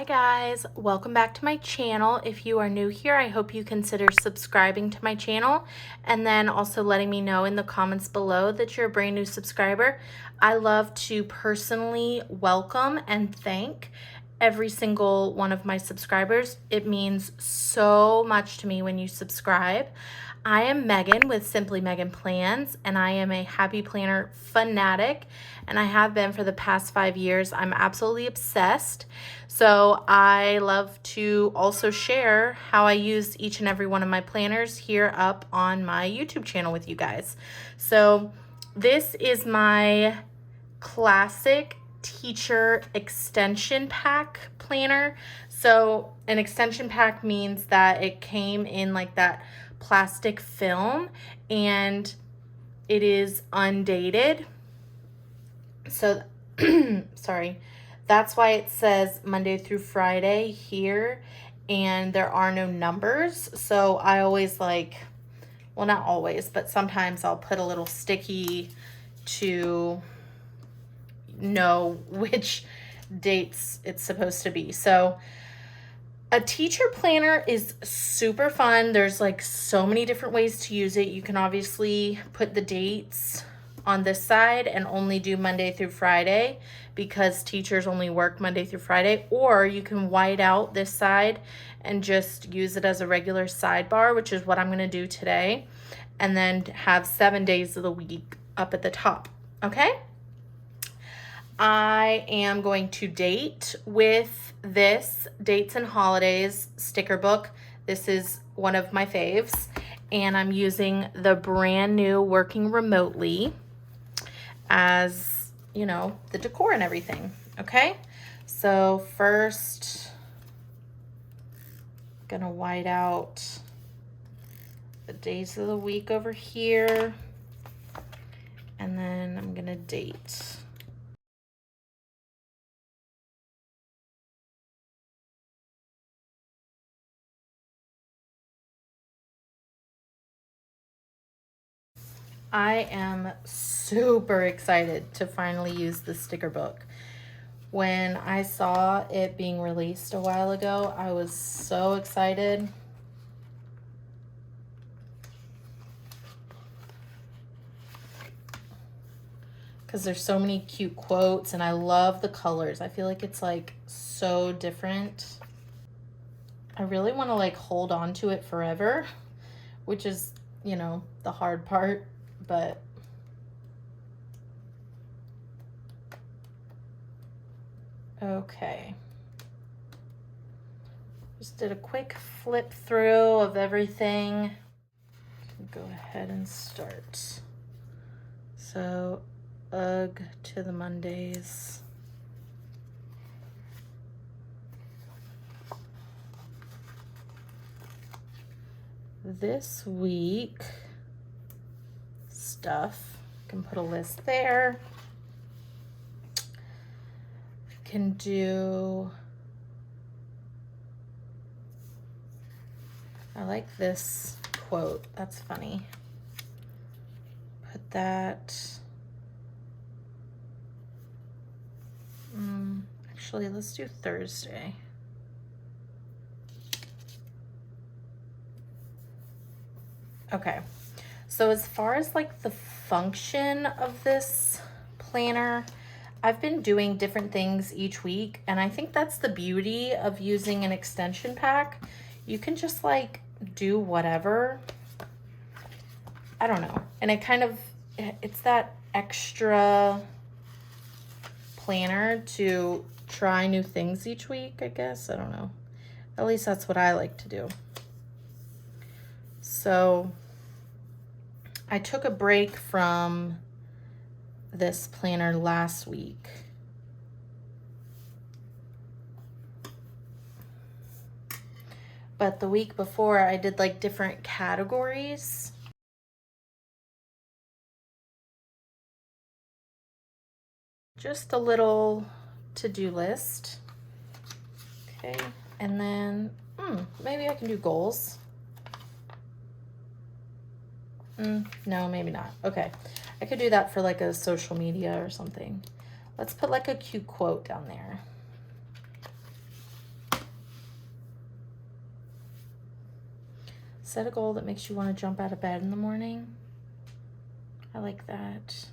Hi guys, welcome back to my channel. If you are new here, I hope you consider subscribing to my channel and then also letting me know in the comments below that you're a brand new subscriber. I love to personally welcome and thank every single one of my subscribers. It means so much to me when you subscribe. I am Megan with Simply Megan Plans, and I am a happy planner fanatic, and I have been for the past 5 years. I'm absolutely obsessed. So I love to also share how I use each and every one of my planners here up on my YouTube channel with you guys. So this is my classic teacher extension pack planner. So an extension pack means that it came in like that plastic film and it is undated. So sorry, that's why it says Monday through Friday here and there are no numbers. So I always well, not always, but sometimes I'll put a little sticky to know which dates it's supposed to be. So a teacher planner is super fun. There's like so many different ways to use it. You can obviously put the dates on this side and only do Monday through Friday because teachers only work Monday through Friday, or you can white out this side and just use it as a regular sidebar, which is what I'm going to do today, and then have 7 days of the week up at the top. Okay? I am going to date with this Dates and Holidays sticker book. This is one of my faves, and I'm using the brand new Working Remotely as, you know, the decor and everything. Okay, so first I'm gonna white out the days of the week over here, and then I'm gonna date. I am super excited to finally use the sticker book. When I saw it being released a while ago, I was so excited. Because there's so many cute quotes and I love the colors. I feel like it's like so different. I really want to like hold on to it forever, which is, you know, the hard part, but okay. Just did a quick flip through of everything. Go ahead and start. So, ugh to the Mondays. This week stuff, can put a list there. Can do, I like this quote, that's funny. Put that, actually let's do Thursday. Okay, so as far as like the function of this planner, I've been doing different things each week, and I think that's the beauty of using an extension pack. You can just like do whatever. I don't know. And it kind of, it's that extra planner to try new things each week, I guess. I don't know. At least that's what I like to do. So I took a break from this planner last week. But the week before I did like different categories. Just a little to-do list. Okay, and then maybe I can do goals. No, maybe not. Okay, I could do that for like a social media or something. Let's put like a cute quote down there. Set a goal that makes you want to jump out of bed in the morning. I like that.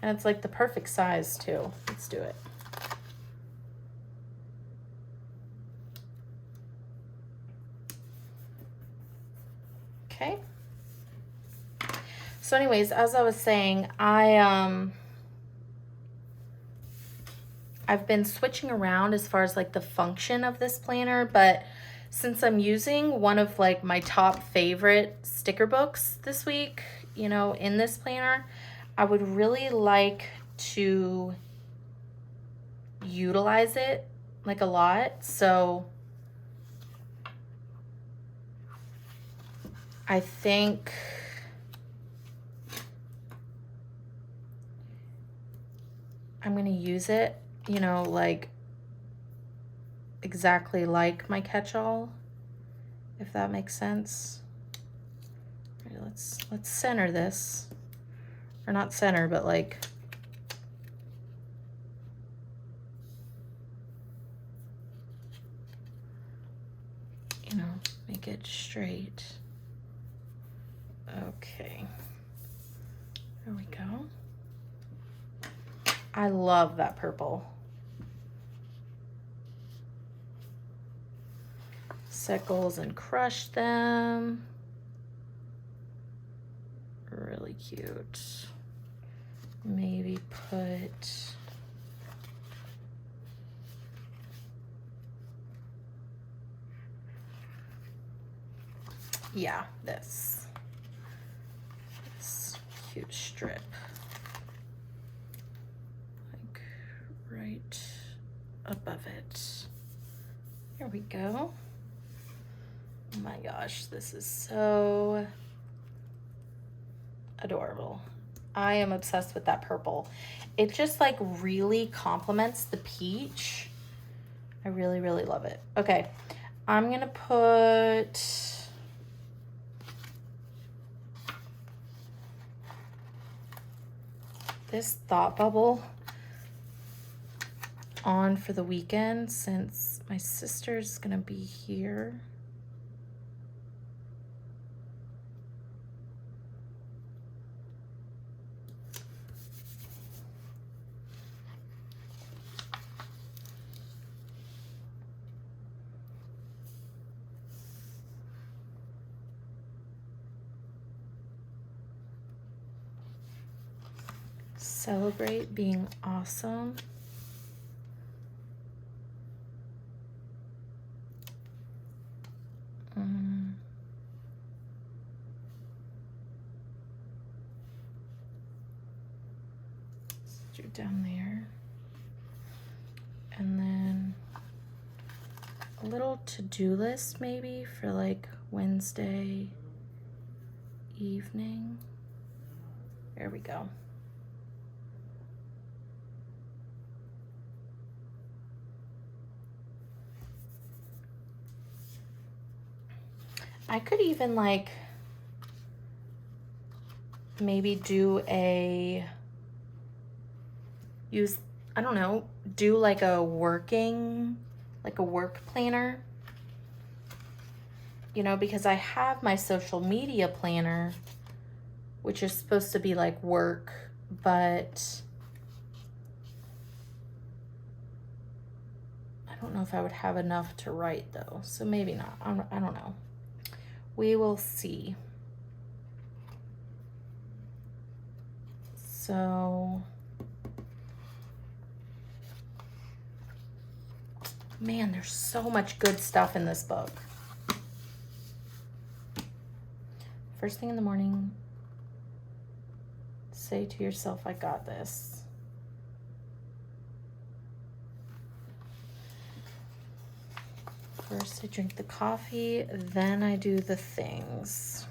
And it's like the perfect size too. Let's do it. Okay. So anyways, as I was saying, I've been switching around as far as like the function of this planner, but since I'm using one of like my top favorite sticker books this week, you know, in this planner, I would really like to utilize it like a lot. So I think I'm going to use it, you know, like exactly like my catch-all, if that makes sense. Right, let's center this. Or not center, but like you know, make it straight. Okay. There we go. I love that purple. Set goals and crush them. Really cute. Maybe put this cute strip, like right above it. Here we go. Oh my gosh, this is so adorable. I am obsessed with that purple. It just like really complements the peach. I really, really love it. Okay, I'm gonna put this thought bubble on for the weekend since my sister's gonna be here. Celebrate being awesome. Let's do down there. And then a little to-do list maybe for like Wednesday evening. There we go. I could even like maybe do I don't know, do like a work planner, you know, because I have my social media planner, which is supposed to be like work, but I don't know if I would have enough to write though, so maybe not. I don't know. We will see. So, man, there's so much good stuff in this book. First thing in the morning, say to yourself, I got this. First I drink the coffee, then I do the things.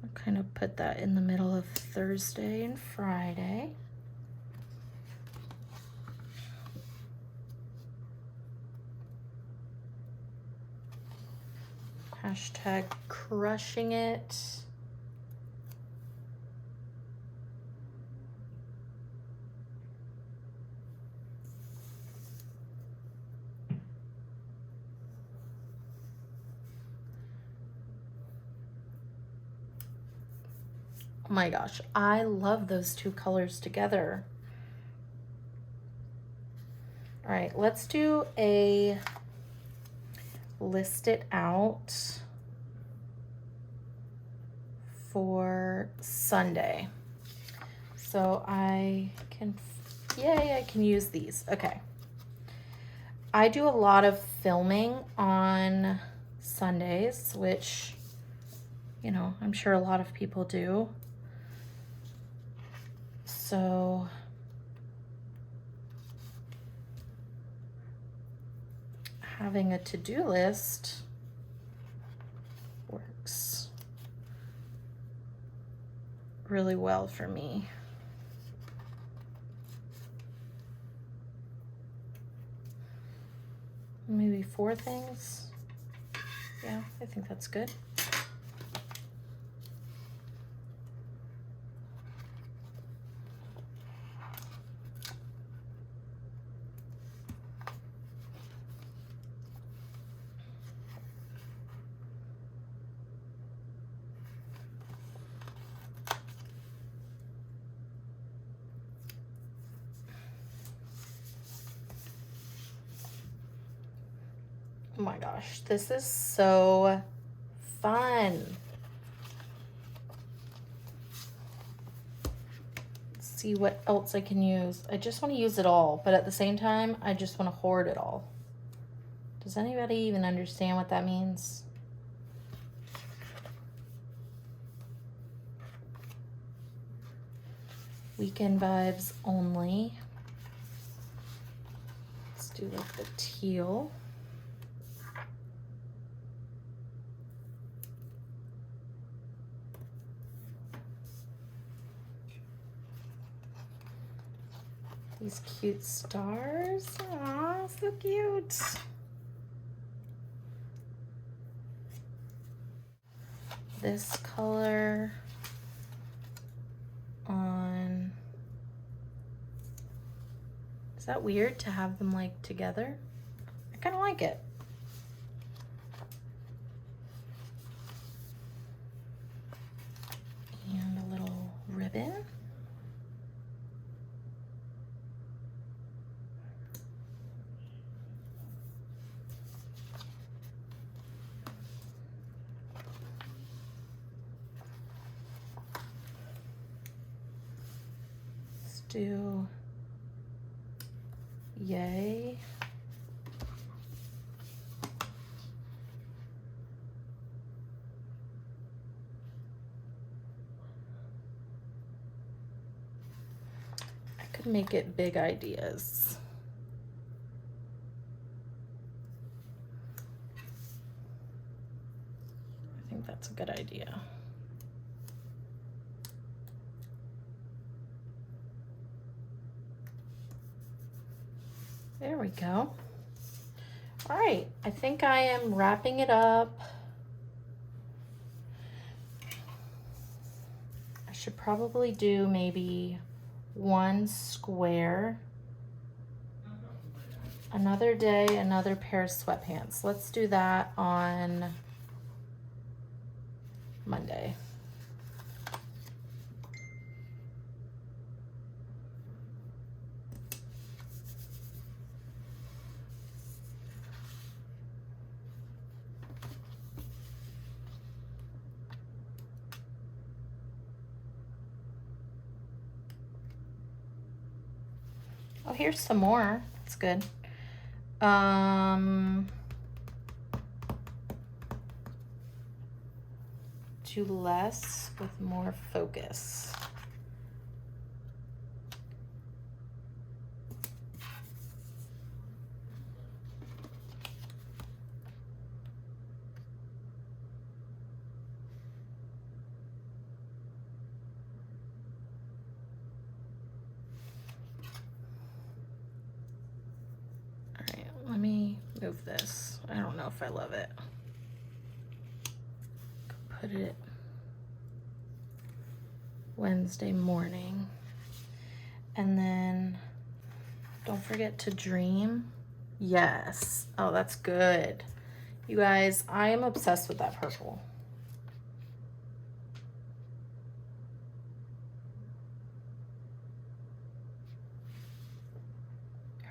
I'll kind of put that in the middle of Thursday and Friday. Hashtag crushing it. Oh my gosh, I love those two colors together. All right, let's do a list it out for Sunday. So I can, yay, I can use these. Okay. I do a lot of filming on Sundays, which, you know, I'm sure a lot of people do. So having a to-do list works really well for me. Maybe 4 things. Yeah, I think that's good. Oh my gosh, this is so fun. Let's see what else I can use. I just want to use it all, but at the same time, I just want to hoard it all. Does anybody even understand what that means? Weekend vibes only. Let's do like the teal. These cute stars. Aw, so cute. This color on, is that weird to have them like together? I kind of like it. And a little ribbon. Let's do yay. I could make it big ideas. I think that's a good idea. There we go. All right, I think I am wrapping it up. I should probably do maybe 1 square. Another day, another pair of sweatpants. Let's do that on Monday. Oh, here's some more. That's good. Do less with more focus. Let me move this. I don't know if I love it. Put it Wednesday morning. And then don't forget to dream. Yes. Oh, that's good. You guys, I am obsessed with that purple.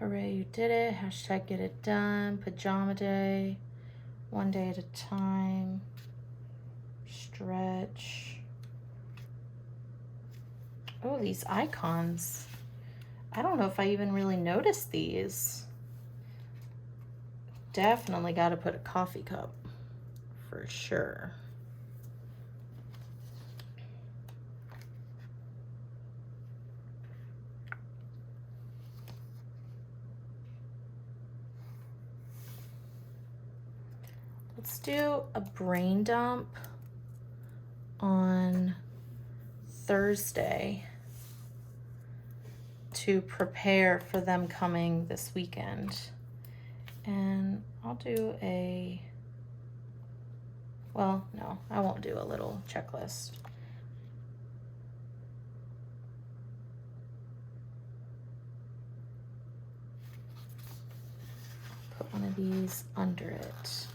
Hooray, you did it. Hashtag get it done. Pajama day. One day at a time. Stretch. Oh, these icons. I don't know if I even really noticed these. Definitely got to put a coffee cup for sure. Let's do a brain dump on Thursday to prepare for them coming this weekend. And I'll do well, no, I won't do a little checklist. Put one of these under it.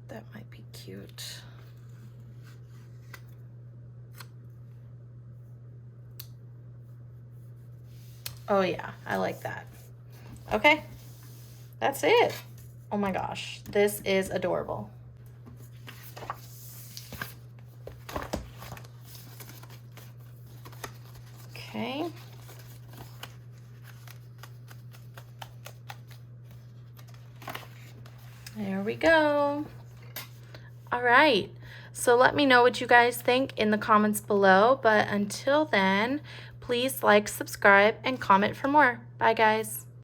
That might be cute. Oh yeah, I like that. Okay, that's it. Oh my gosh, this is adorable. Okay. There we go. All right, so let me know what you guys think in the comments below, but until then, please like, subscribe, and comment for more. Bye, guys.